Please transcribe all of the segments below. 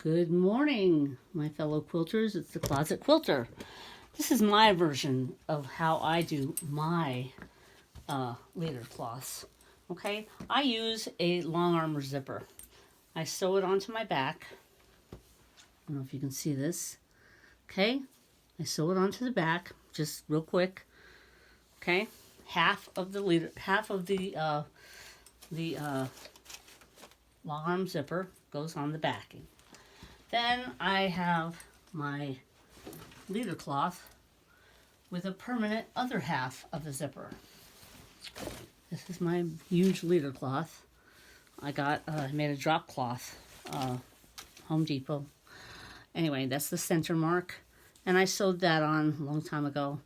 Good morning, my fellow quilters. It's the Closet Quilter. This is my version of how I do my leader cloths. Okay, I use a long armor zipper. I sew it onto my back. I don't know if you can see this. Okay, I sew it onto the back, just real quick. Okay, half of the long arm zipper goes on the backing. Then I have my leader cloth with a permanent other half of the zipper. This is my huge leader cloth. I made a drop cloth, Home Depot. Anyway, that's the center mark. And I sewed that on a long time ago.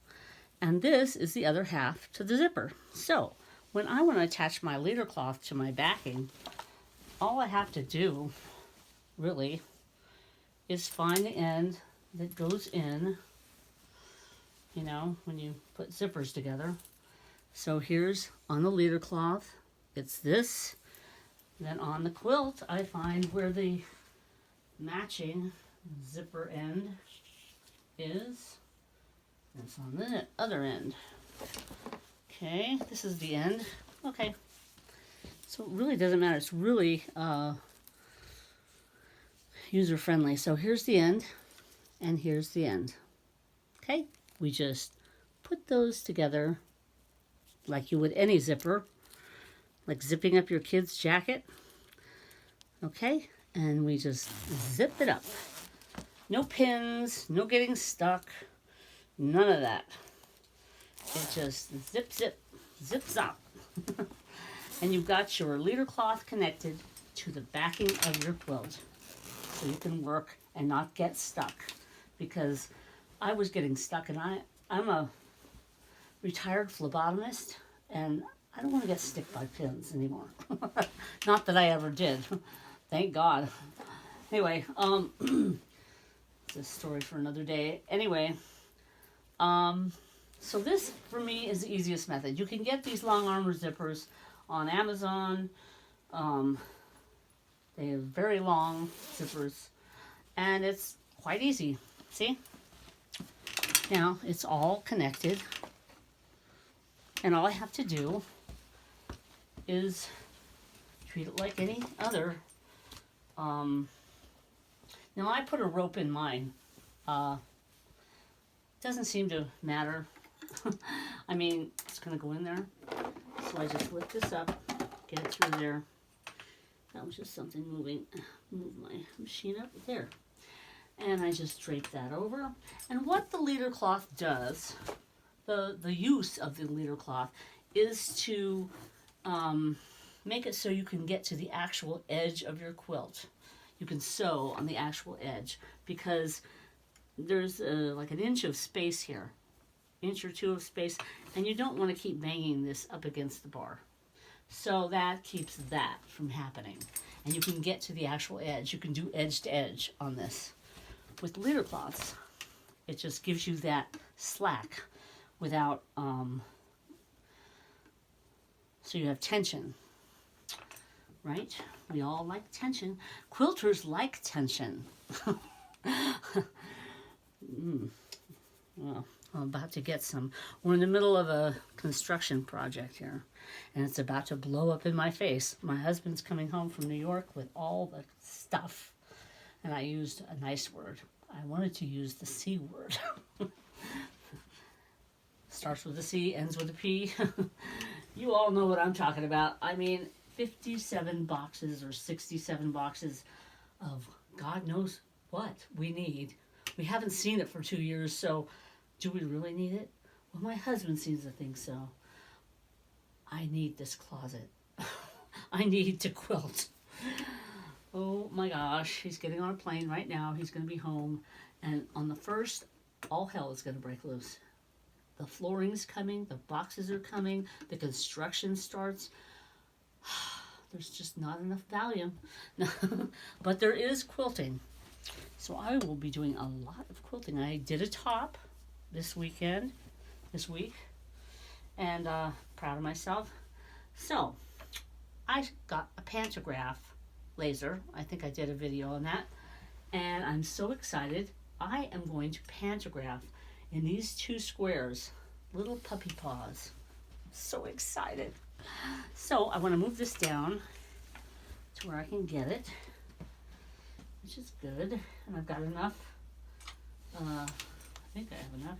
And this is the other half to the zipper. So when I want to attach my leader cloth to my backing, all I have to do really is find the end that goes in, you know, when you put zippers together. So here's on the leader cloth, it's this. Then on the quilt, I find where the matching zipper end is. It's on the other end. Okay, this is the end. Okay, so it really doesn't matter. It's really user-friendly. So here's the end, and here's the end. Okay, we just put those together like you would any zipper, like zipping up your kid's jacket. Okay, and we just zip it up. No pins, no getting stuck, none of that. It just zip, zip, zip, zop. And you've got your leader cloth connected to the backing of your quilt, so you can work and not get stuck. Because I was getting stuck, and I'm a retired phlebotomist, and I don't want to get stick by pins anymore. Not that I ever did, thank God. Anyway, it's a story for another day. Anyway, so this for me is the easiest method. You can get these long armor zippers on Amazon. They have very long zippers, and it's quite easy. See? Now it's all connected, and all I have to do is treat it like any other. Now I put a rope in mine. Doesn't seem to matter. I mean, it's gonna go in there. So I just lift this up, get it through there. That was just something moving. Move my machine up there. And I just drape that over. And what the leader cloth does, the use of the leader cloth, is to make it so you can get to the actual edge of your quilt. You can sew on the actual edge, because there's like an inch of space here, inch or two of space, and you don't want to keep banging this up against the bar. So that keeps that from happening, and you can get to the actual edge. You can do edge to edge on this. With leader cloths, it just gives you that slack without, so you have tension, right? We all like tension. Quilters like tension. Well, I'm about to get some. We're in the middle of a construction project here, and it's about to blow up in my face. My husband's coming home from New York with all the stuff, and I used a nice word. I wanted to use the C word. Starts with a C, ends with a P. You all know what I'm talking about. I mean, 57 boxes or 67 boxes of God knows what we need. We haven't seen it for 2 years, so do we really need it? Well, my husband seems to think so. I need this closet. I need to quilt. Oh my gosh, he's getting on a plane right now. He's going to be home. And on the 1st, all hell is going to break loose. The flooring's coming. The boxes are coming. The construction starts. There's just not enough volume. But there is quilting. So I will be doing a lot of quilting. I did a top this week, and proud of myself. So I got a pantograph laser. I think I did a video on that. And I'm so excited. I am going to pantograph in these 2 squares, little puppy paws. So excited. So I want to move this down to where I can get it, which is good. And I've got enough. I think I have enough.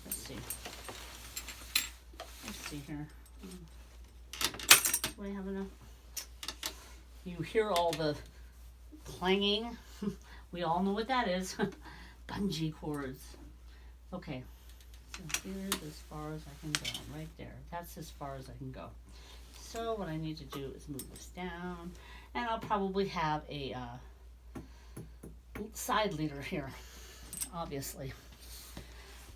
Let's see. Let's see here. Do I have enough? You hear all the clanging. We all know what that is. Bungee cords. Okay. So here's as far as I can go. Right there. That's as far as I can go. So what I need to do is move this down. And I'll probably have a side leader here, obviously,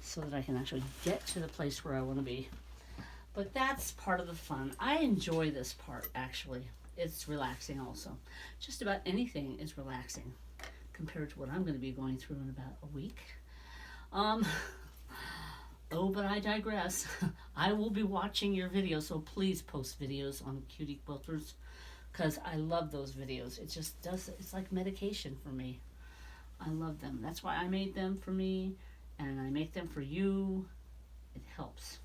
so that I can actually get to the place where I want to be. But that's part of the fun. I enjoy this part, actually. It's relaxing also. Just about anything is relaxing compared to what I'm going to be going through in about a week. Oh, but I digress. I will be watching your videos, so please post videos on Cutie Quilters, because I love those videos. It just does, it's like medication for me. I love them. That's why I made them for me, and I make them for you. It helps,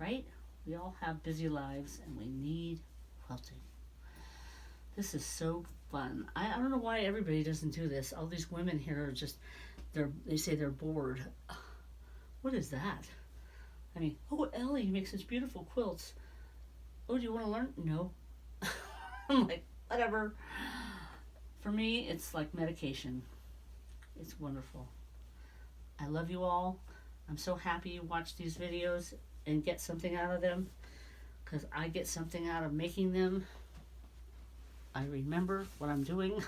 right? We all have busy lives, and we need quilting. This is so fun. I don't know why everybody doesn't do this. All these women here are just, they say they're bored. What is that? I mean, oh, Ellie, you make such beautiful quilts. Oh, do you want to learn? No. I'm like, whatever. For me, it's like medication. It's wonderful. I love you all. I'm so happy you watch these videos and get something out of them, because I get something out of making them. I remember what I'm doing.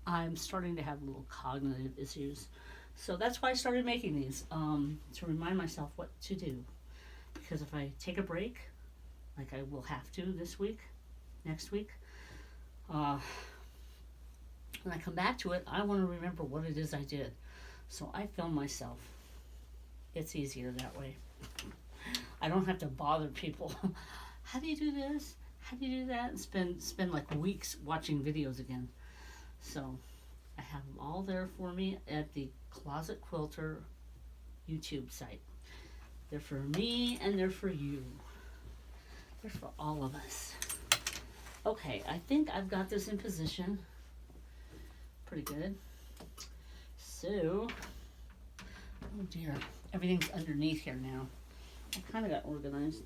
I'm starting to have little cognitive issues. So that's why I started making these, to remind myself what to do. Because if I take a break, like I will have to this week, next week, when I come back to it, I want to remember what it is I did. So I film myself. It's easier that way. I don't have to bother people. How do you do this? How do you do that? And spend like weeks watching videos again. So I have them all there for me at the Closet Quilter YouTube site. They're for me and they're for you. They're for all of us. Okay, I think I've got this in position. Pretty good. So, oh dear, everything's underneath here now. I kind of got organized,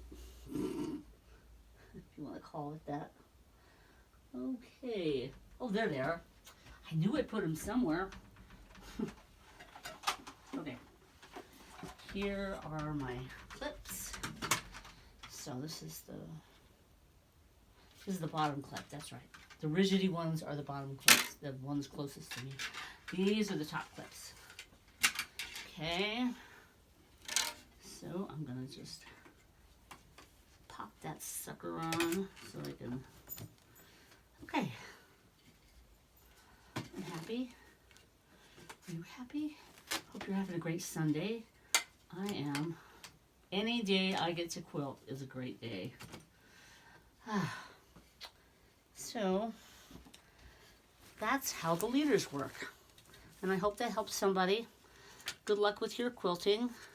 if you want to call it that. Okay. Oh, there they are. I knew I put them somewhere. Okay. Here are my clips. So this is the bottom clip. That's right. The rigidy ones are the bottom clips. The ones closest to me. These are the top clips. Okay. So I'm gonna just pop that sucker on so I can. Okay. I'm happy. Are you happy? Hope you're having a great Sunday. I am. Any day I get to quilt is a great day. So that's how the leaders work. And I hope that helps somebody. Good luck with your quilting.